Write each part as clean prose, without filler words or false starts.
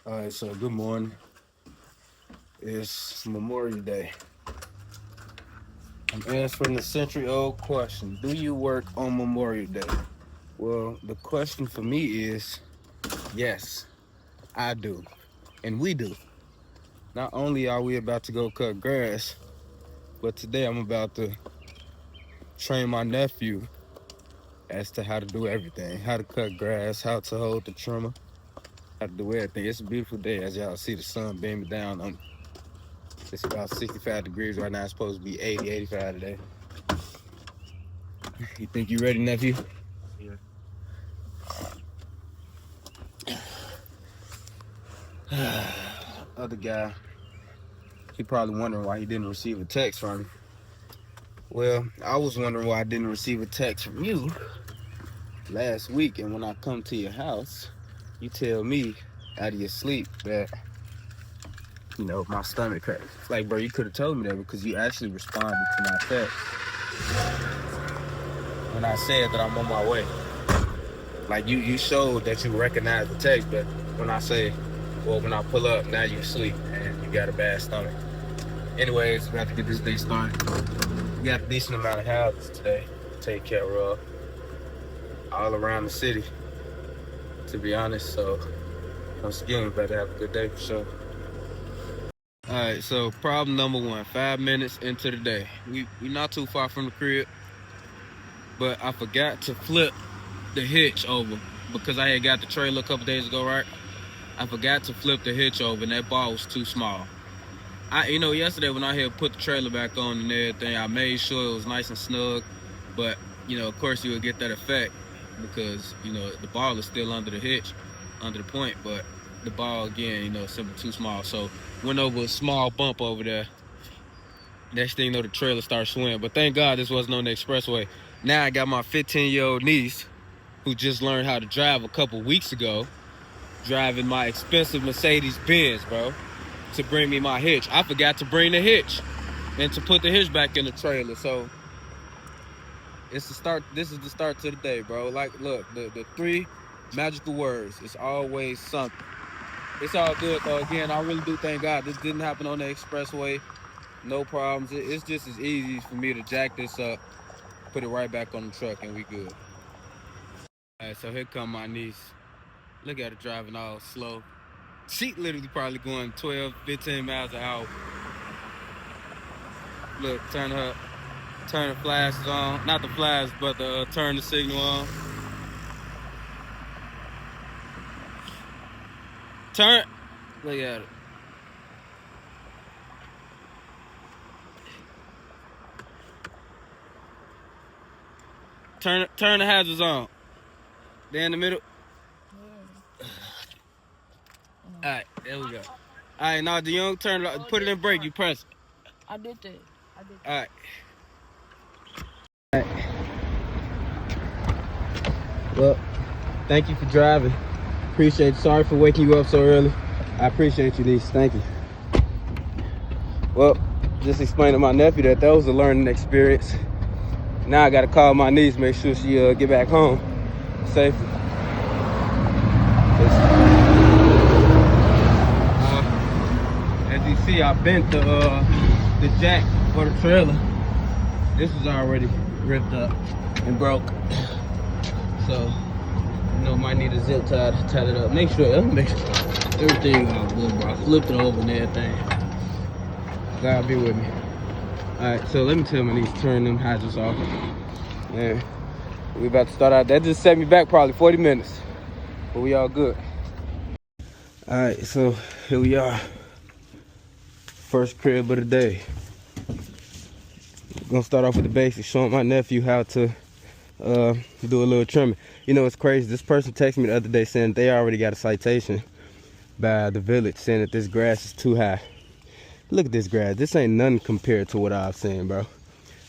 Alright, so good morning. It's Memorial Day. I'm answering the century-old question. Do you work on Memorial Day? Well, the question for me is yes, I do. And we do. Not only are we about to go cut grass, but today I'm about to train my nephew as to how to do everything. How to cut grass, how to hold the trimmer, how to do everything. It's a beautiful day as y'all see the sun beaming down on me. It's about 65 degrees right now. It's supposed to be 80, 85 today. You think you ready, nephew? Yeah. Other guy, he probably wondering why he didn't receive a text from me. Well, I was wondering why I didn't receive a text from you last week, and when I come to your house, you tell me out of your sleep that, my stomach hurts. Like, bro, you could have told me that because you actually responded to my text when I said that I'm on my way. Like, you showed that you recognized the text, but when I say, well, when I pull up, now you sleep and you got a bad stomach. Anyways, we have to get this day started. We got a decent amount of houses today to take care of all around the city, to be honest. So, once again, we better have a good day for sure. All right, so problem number one, 5 minutes into the day. We not too far from the crib, but I forgot to flip the hitch over because I had got the trailer a couple days ago, right? I forgot to flip the hitch over and that bar was too small. Yesterday when I had put the trailer back on and everything, I made sure it was nice and snug, but, of course you would get that effect because, the ball is still under the hitch, under the point, but the ball, again, simply too small. So went over a small bump over there. Next thing you know, the trailer started swimming. But thank God this wasn't on the expressway. Now I got my 15-year-old niece who just learned how to drive a couple weeks ago, driving my expensive Mercedes Benz, bro, to bring me my hitch. I forgot to bring the hitch and to put the hitch back in the trailer. So it's the start. This is the start to the day, bro. Like, look, the three magical words. It's always something. It's all good, though. Again, I really do thank God this didn't happen on the expressway. No problems. It's just as easy for me to jack this up, put it right back on the truck, and we good. All right, so here come my niece. Look at her driving all slow. She literally probably going 12, 15 miles an hour. Look, turn the flashes on. Not the flash, but turn the signal on. Turn. Look at it. Turn the hazards on. They're in the middle. All right, there we go. All right, now the young turn it. Put it in brake. You press it. I did that. All right. All right. Well, thank you for driving. Appreciate it. Sorry for waking you up so early. I appreciate you, niece. Thank you. Well, just explain to my nephew that was a learning experience. Now I gotta call my niece, make sure she get back home safely. As you see, I bent the jack for the trailer. This was already ripped up and broke. So, might need a zip tie to tie it up. Make sure everything all good, bro. I flipped it over and everything. God be with me. Alright, so let me tell my niece to turn them hazards off. And we about to start out. That just set me back probably 40 minutes. But we all good. Alright, so here we are. First crib of the day. Gonna start off with the basics, showing my nephew how to do a little trimming. It's crazy. This person texted me the other day saying they already got a citation by the village saying that this grass is too high. Look at this grass. This ain't nothing compared to what I've seen, bro.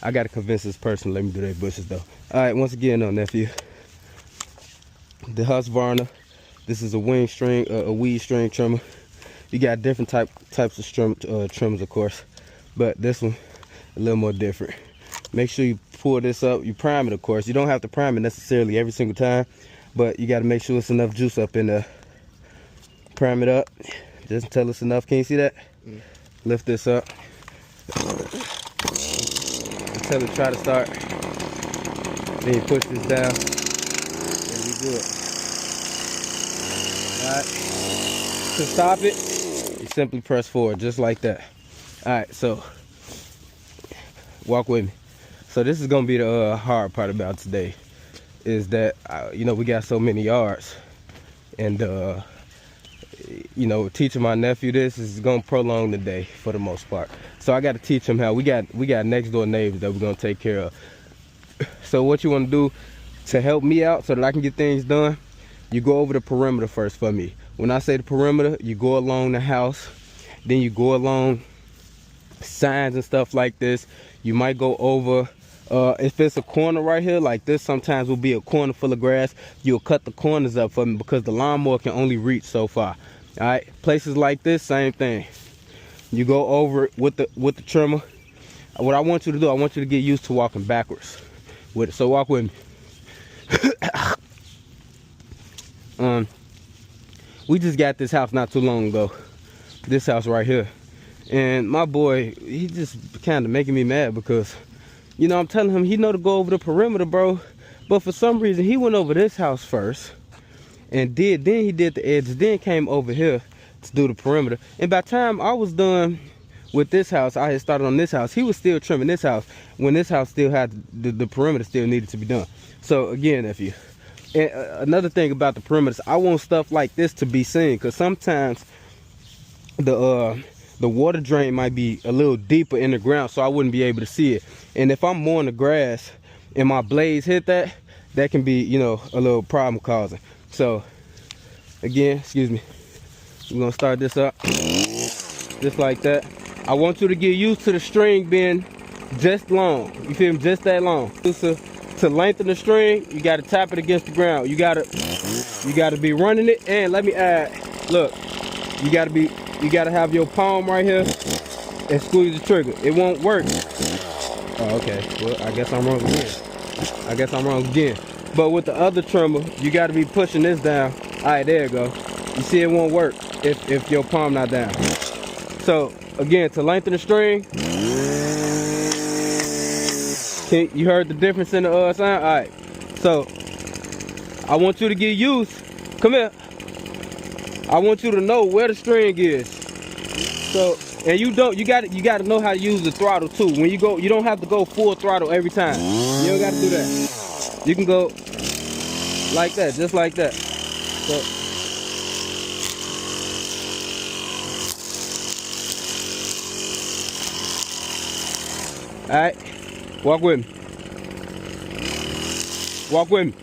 I gotta convince this person to let me do their bushes though. All right, once again though, nephew. The Husqvarna. This is a weed string trimmer. You got different types of trimmers, of course, but this one a little more different. Make sure you pull this up. You prime it, of course. You don't have to prime it necessarily every single time, but you got to make sure it's enough juice up in there Prime it up just until it's enough. Can you see that? Lift this up until it try to start. Then you push this down and you do it. Alright. To stop it, you simply press forward just like that. Alright, so walk with me. So this is gonna be the hard part about today, is that you know, we got so many yards, and you know, teaching my nephew this is gonna prolong the day for the most part. So I got to teach him how. We got next door neighbors that we're gonna take care of. So what you want to do to help me out so that I can get things done, you go over the perimeter first for me. When I say the perimeter, you go along the house, then you go along signs and stuff like this. You might go over, if it's a corner right here like this, sometimes will be a corner full of grass, you'll cut the corners up for me because the lawnmower can only reach so far. All right, places like this, same thing. You go over it with the trimmer. What I want you to do, I want you to get used to walking backwards with it. So walk with me. We just got this house not too long ago. This house right here. And my boy, he just kind of making me mad because, you know, I'm telling him he know to go over the perimeter, bro. But for some reason, he went over this house first. And then he did the edges, then came over here to do the perimeter. And by the time I was done with this house, I had started on this house, he was still trimming this house when this house still had the perimeter still needed to be done. So again, nephew, and another thing about the perimeters, I want stuff like this to be seen, because sometimes the water drain might be a little deeper in the ground, so I wouldn't be able to see it. And if I'm mowing the grass and my blades hit that, that can be, you know, a little problem causing. So again, excuse me, we're gonna start this up just like that. I want you to get used to the string being just long. You feel me? Just that long. To lengthen the string, you gotta tap it against the ground. You gotta be running it. And let me add, look, you gotta have your palm right here and squeeze the trigger. It won't work. Oh, okay. Well, I guess I'm wrong again. But with the other trimmer, you gotta be pushing this down. All right, there you go. You see, it won't work if your palm not down. So again, to lengthen the string, you heard the difference in the sound? All right. So I want you to get used. Come here. I want you to know where the string is. So, and you got to know how to use the throttle too. When you go, you don't have to go full throttle every time. You don't got to do that. You can go like that, just like that. So, all right, walk with me. Walk with me.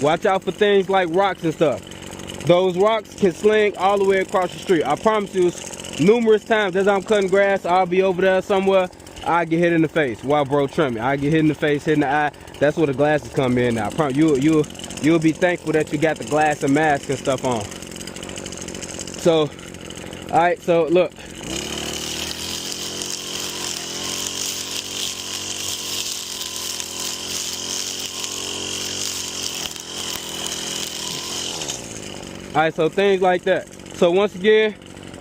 Watch out for things like rocks and stuff. Those rocks can sling all the way across the street. I promise you, numerous times as I'm cutting grass, I'll be over there somewhere, I get hit in the face while bro trimming. I get hit in the face, hit in the eye. That's where the glasses come in now. I promise you'll be thankful that you got the glass and mask and stuff on. So, all right, so look. All right, so things like that. So once again,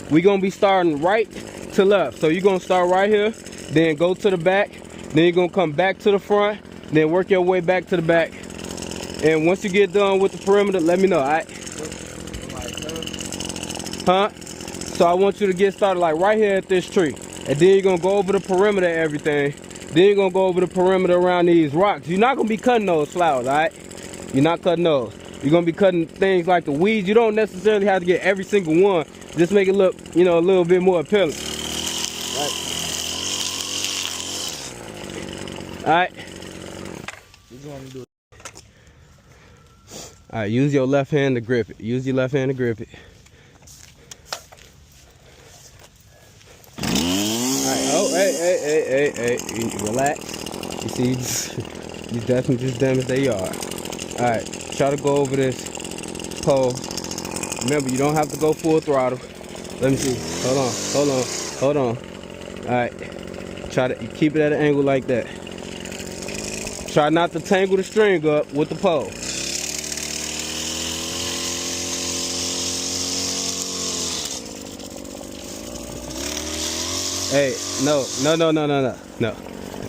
we're gonna be starting right to left. So you're gonna start right here, then go to the back, then you're gonna come back to the front, then work your way back to the back. And once you get done with the perimeter, let me know, all right? Huh? So I want you to get started like right here at this tree. And then you're gonna go over the perimeter and everything. Then you're gonna go over the perimeter around these rocks. You're not gonna be cutting those flowers, all right? You're not cutting those. You're gonna be cutting things like the weeds. You don't necessarily have to get every single one. Just make it look, you know, a little bit more appealing. All right. All right, use your left hand to grip it. Use your left hand to grip it. All right, oh, hey, relax. You see, you definitely just damaged their yard. All right. Try to go over this pole. Remember, you don't have to go full throttle. Let me see. Hold on. All right. Try to keep it at an angle like that. Try not to tangle the string up with the pole. Hey, no.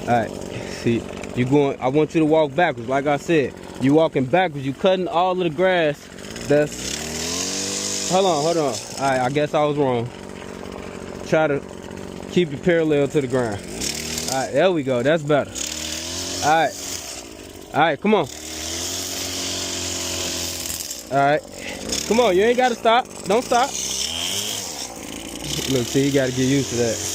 All right, see, you going, I want you to walk backwards. Like I said, you walking backwards, you cutting all of the grass. Hold on. All right, I guess I was wrong. Try to keep it parallel to the ground. All right, there we go, that's better. All right, come on. All right, come on, you ain't gotta stop, don't stop. Look, see, you gotta get used to that.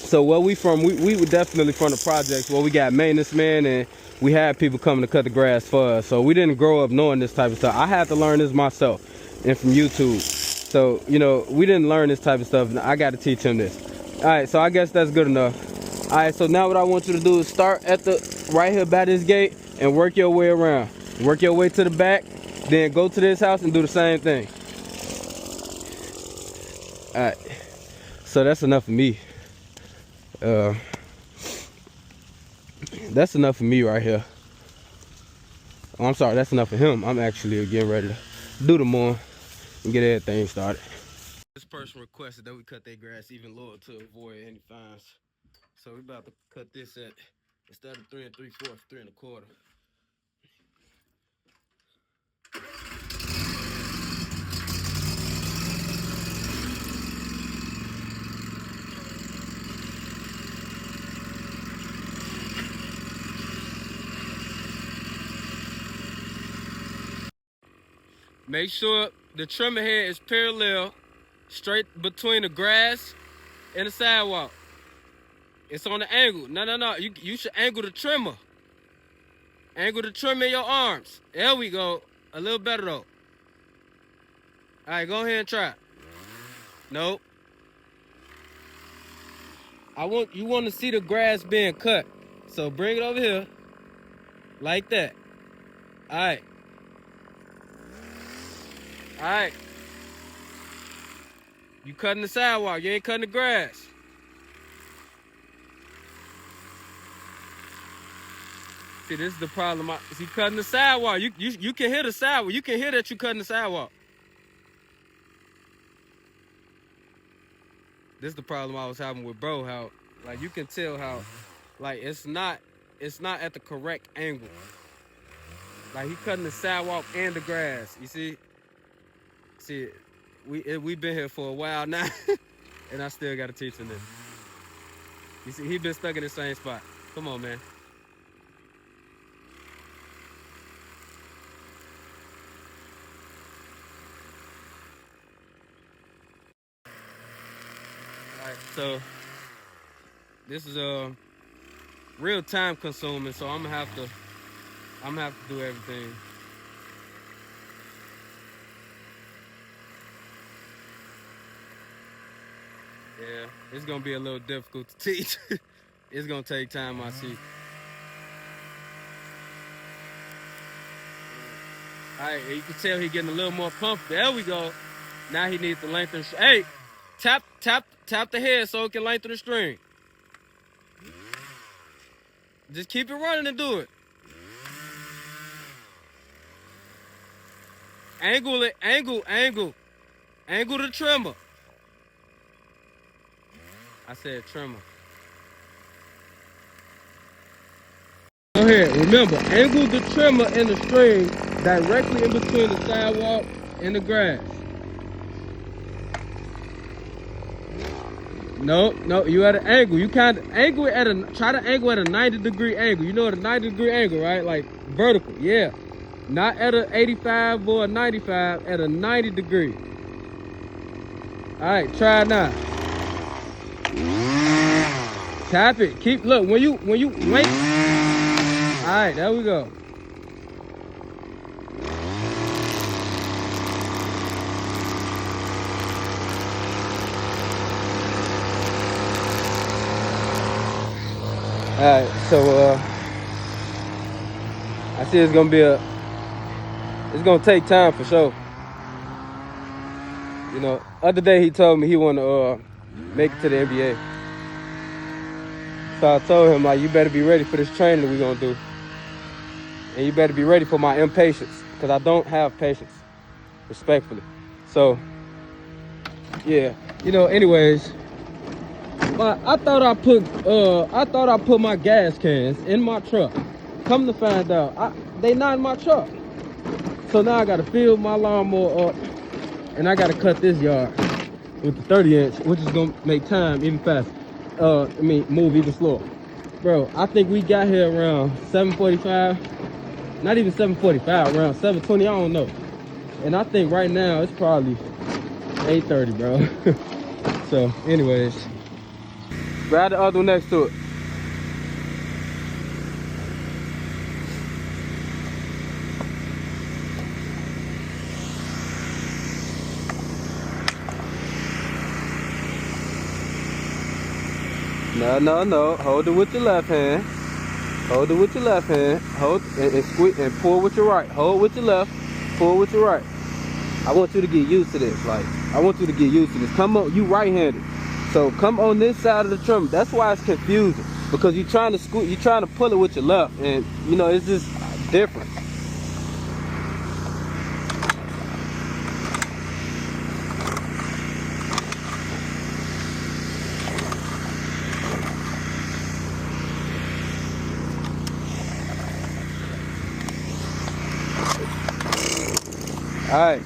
So where we from, we were definitely from the projects where we got maintenance men and we had people coming to cut the grass for us. So we didn't grow up knowing this type of stuff. I had to learn this myself and from YouTube. So, you know, we didn't learn this type of stuff. I got to teach him this. All right, so I guess that's good enough. All right, so now what I want you to do is start at the right here by this gate and work your way around. Work your way to the back, then go to this house and do the same thing. All right, so that's enough for me. That's enough for me right here. Oh, I'm sorry, that's enough for him. I'm actually getting ready to do the more and get everything started. This person requested that we cut their grass even lower to avoid any fines. So we're about to cut this at, instead of 3 3/4, 3 1/4. Make sure the trimmer head is parallel, straight between the grass and the sidewalk. It's on the angle. No. You should angle the trimmer. Angle the trimmer in your arms. There we go. A little better though. All right, go ahead and try. Nope. You want to see the grass being cut. So bring it over here. Like that. All right. All right. You cutting the sidewalk. You ain't cutting the grass. See, this is the problem. See, cutting the sidewalk. You can hear the sidewalk. You can hear that you cutting the sidewalk. This is the problem I was having with bro. How, like, you can tell how, like, it's not at the correct angle. Like, he cutting the sidewalk and the grass. You see? See, we've been here for a while now, and I still gotta teach him this. You see, he been stuck in the same spot. Come on, man. All right, so this is real time consuming, so I'm gonna have to do everything. Yeah, it's gonna be a little difficult to teach. It's gonna take time, I see. All right, you can tell he's getting a little more comfortable. There we go. Now he needs to lengthen. Hey, tap the head so it can lengthen the string. Just keep it running and do it. Angle it, angle the trimmer. I said trimmer. Go ahead, remember, angle the trimmer and the string directly in between the sidewalk and the grass. No, you at an angle. You kind of angle it try to angle at a 90-degree angle. You know what a 90-degree angle, right? Like vertical, yeah. Not at an 85 or a 95, at a 90 degree. All right, try it now. Tap it. Look, when you wait. All right, there we go. All right, so I see it's gonna take time for sure. You know, other day he told me he wanna make it to the NBA. So I told him, like, you better be ready for this training that we gonna do. And you better be ready for my impatience, because I don't have patience, respectfully. So, yeah, you know, anyways, I thought I put my gas cans in my truck. Come to find out, they not in my truck. So now I gotta fill my lawnmower up, and I gotta cut this yard with the 30-inch, which is gonna make time even faster. Move even slower. Bro, I think we got here around 7:45. Not even 7:45, around 7:20, I don't know. And I think right now it's probably 8:30, bro. So, anyways, grab the other one next to it. No. Hold it with your left hand. Hold it with your left hand. Hold and squeeze and pull with your right. Hold with your left. Pull with your right. I want you to get used to this. Like, I want you to get used to this. Come on, you right-handed. So come on this side of the trimmer. That's why it's confusing. Because you're trying to you're trying to pull it with your left. And you know, it's just different. All right.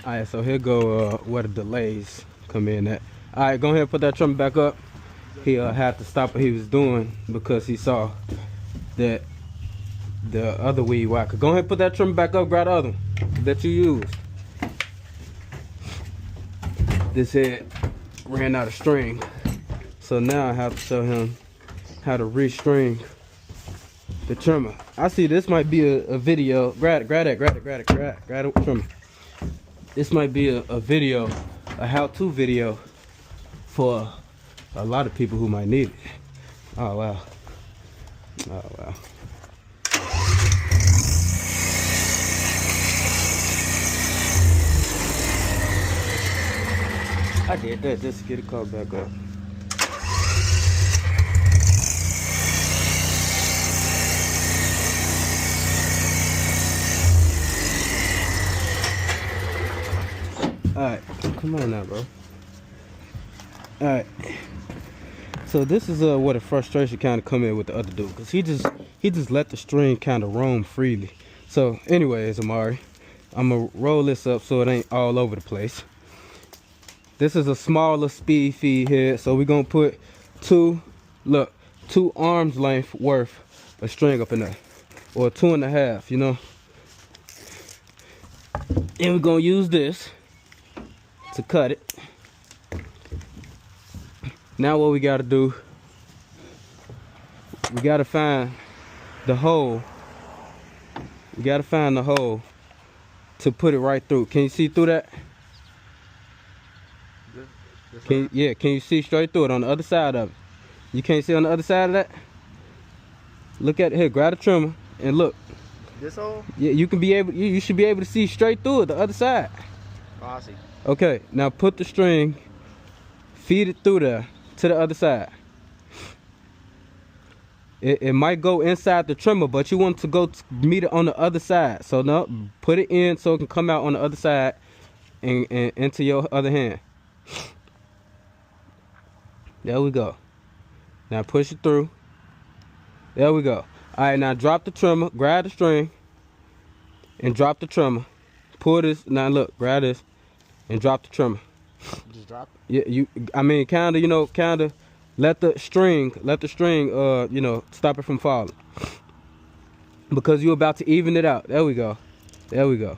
All right, so here go where the delays come in at. All right, go ahead and put that trimmer back up. He had to stop what he was doing because he saw that the other weed whacker. Go ahead and put that trimmer back up, grab the other one that you used. This head ran out of string. So now I have to show him how to restring the trimmer. I see this might be a video. Grab the trimmer. This might be a video, a how-to video for a lot of people who might need it. Oh wow. Oh wow. I did that just to get it caught back up. Alright, come on now, bro. Alright. So this is where the frustration kind of come in with the other dude, because he just let the string kind of roam freely. So anyways, Amari, I'm gonna roll this up so it ain't all over the place. This is a smaller speed feed head, so we're gonna put two arms length worth of string up in there, or 2.5, you know. And we're gonna use this to cut it. Now what we gotta do, we gotta find the hole. We gotta find the hole to put it right through. Can you see through that? Can you see straight through it on the other side of it? You can't see on the other side of that? Look at it here, grab the trimmer and look. This hole? Yeah, you can be able, you should be able to see straight through it, the other side. Oh, I see. Okay, now put the string, feed it through there to the other side. It might go inside the trimmer, but you want to go meet it on the other side. So no, put it in so it can come out on the other side and into your other hand. There we go. Now push it through. There we go. All right, now drop the trimmer, grab the string, and drop the trimmer. Pull this, now look, grab this, and drop the trimmer. Just drop it? Yeah, I mean, kinda, let the string, stop it from falling. Because you're about to even it out. There we go. There we go.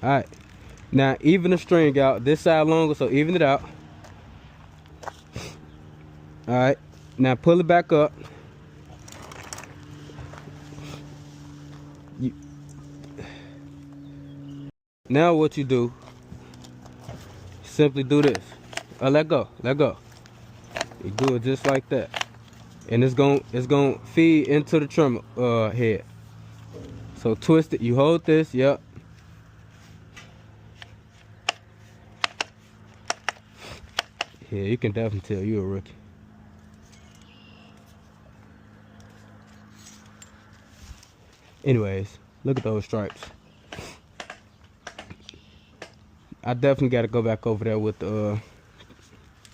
All right. Now, even the string out. This side longer, so even it out. All right. Now, pull it back up. Now, what you do, simply do this. Let go. Let go. You do it just like that, and it's gonna feed into the trimmer head. So twist it. You hold this. Yep. Yeah, you can definitely tell you're a rookie. Anyways, look at those stripes. I definitely got to go back over there with the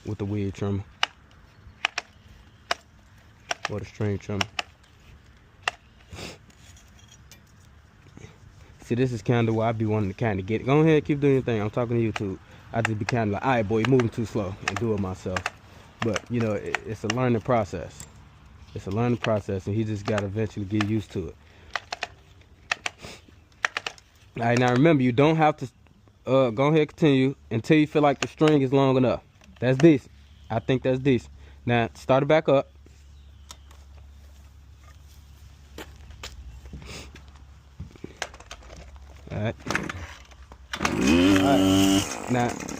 weed trimmer. Or the string trimmer. See, this is kind of why I be wanting to kind of get it. Go ahead, keep doing your thing. I'm talking to YouTube. I just be kind of like, all right, boy, you're moving too slow, and do it myself. But, you know, it's a learning process. It's a learning process, and he just got to eventually get used to it. All right, now remember, you don't have to go ahead and continue until you feel like the string is long enough. That's decent. I think that's decent. Now, start it back up. Alright.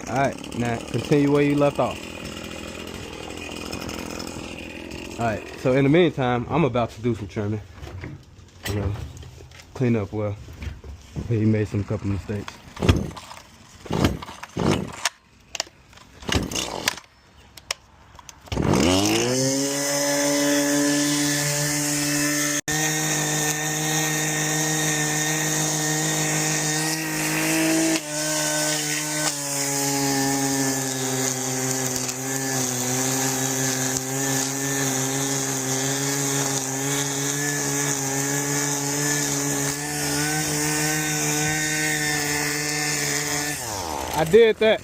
Alright. Now continue where you left off. Alright, so in the meantime, I'm about to do some trimming. You know, clean up well. He made some couple mistakes. I did that.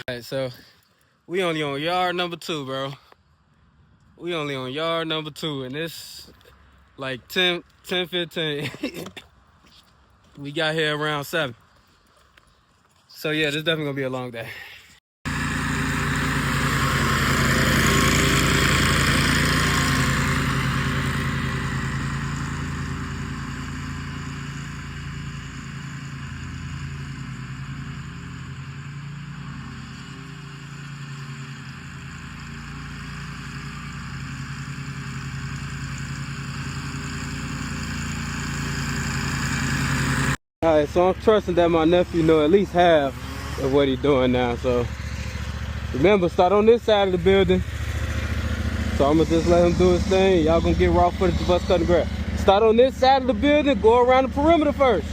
Alright, so we only on yard number 2, bro. We only on yard number 2, and it's like 10:15. We got here around 7. So yeah, this definitely gonna be a long day. Alright, so I'm trusting that my nephew know at least half of what he's doing now. So remember, start on this side of the building. So I'm gonna just let him do his thing. Y'all gonna get raw footage of us cutting grass. Start on this side of the building, go around the perimeter first.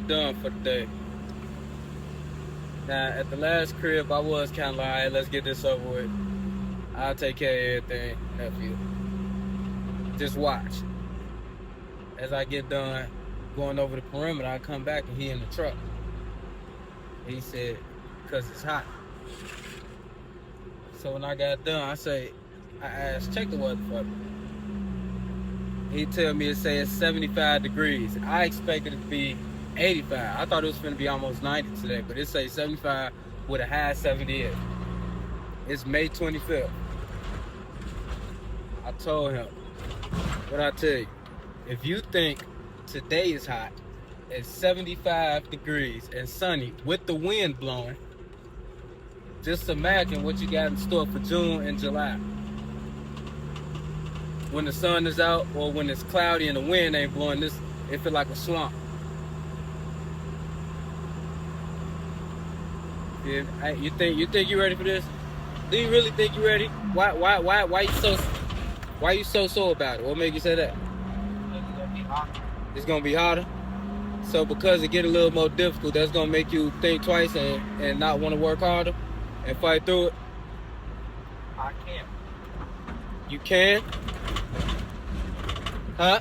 done for the day. Now, at the last crib, I was kind of like, all right, let's get this over with. I'll take care of everything, nephew. Just watch. As I get done going over the perimeter, I come back and he in the truck. He said, because it's hot. So when I got done, I asked, check the weather for me. He tell me it says 75 degrees. I expected it to be 85. I thought it was going to be almost 90 today, but it says 75 with a high 78. It's May 25th. I told him, what I tell you, if you think today is hot, it's 75 degrees and sunny with the wind blowing, just imagine what you got in store for June and July. When the sun is out or when it's cloudy and the wind ain't blowing, it feel like a swamp. Yeah, you think you ready for this? Do you really think you ready? Why you so about it? What made you say that? It's gonna be hot. It's gonna be hotter. So because it get a little more difficult, that's gonna make you think twice and not want to work harder and fight through it. I can't. You can? Huh?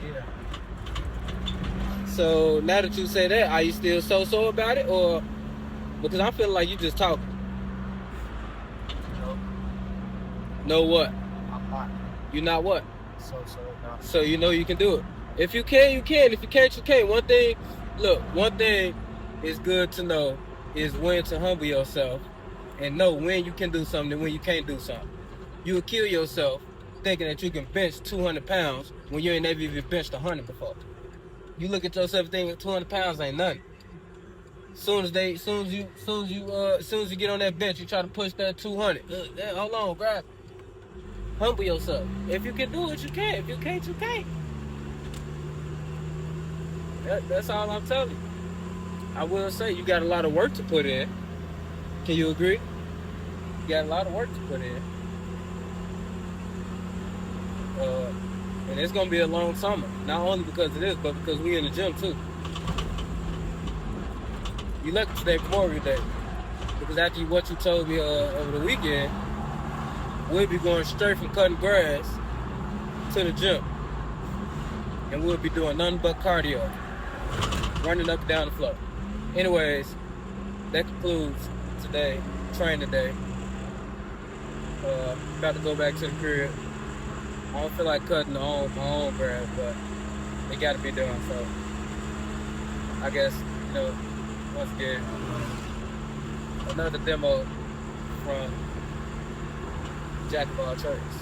Yeah. So now that you say that, are you still so about it, or because I'm feeling like you just talking? No. Know what? I'm not. You not what? So not. So you know you can do it. If you can, you can. If you can't, you can't. One thing is good to know is when to humble yourself and know when you can do something and when you can't do something. You will kill yourself thinking that you can bench 200 pounds when you ain't never even benched 100 before. You look at yourself thinking 200 pounds ain't nothing. Soon as you get on that bench, you try to push that 200. Hold on, grab. Humble yourself. If you can do it, you can. If you can't, you can't. That's all I'm telling you. I will say you got a lot of work to put in. Can you agree? You got a lot of work to put in. And it's gonna be a long summer. Not only because of this, but because we in the gym too. You lucky today Memorial Day. Because after what you told me over the weekend, we'll be going straight from cutting grass to the gym. And we'll be doing nothing but cardio. Running up and down the floor. Anyways, that concludes today, training day. About to go back to the crib. I don't feel like cutting my own grass, but it got to be done. So I guess, once again, another demo from Jack of all trades.